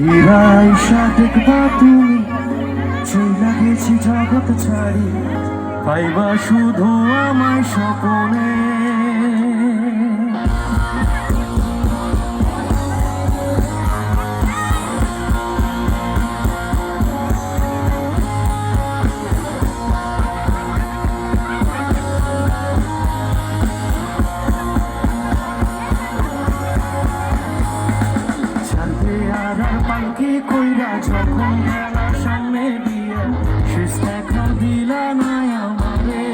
নিরাশা দেখবা তুমি চইলা গেছি জগৎ ছাড়ি, পাইবা শুধু আমায় স্বপনে। পালকি কইরা যখন খেলার সামনে দিয়ে শেষ দেখা দিলা না আমারে।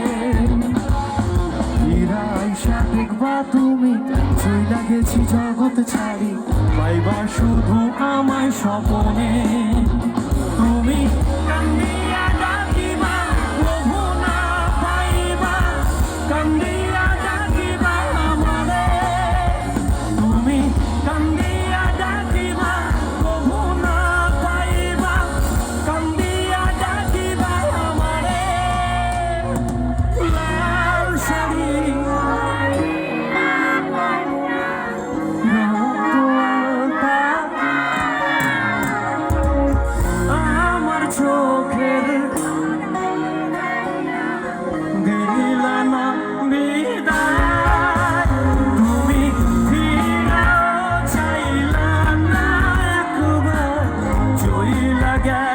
নিরাশা দেখবা তুমি চইলা গেছি জগৎ ছাড়ি, পাইবা শুধু আমায় স্বপনে। তুমি কান্দিয়া ডাকিবা প্রভু না পাইবা, কান্দিয়া ডাকিবা আমারে। তুমি কান্দিয়া ডাকিবা প্রভু না পাইবা, কান্দিয়া ডাকিবা আমারে। লাল শাড়ি আমার চোখের দিলা না বিদায়, তুমি ফিরাও চাইলা না একবার, চইলা গেলা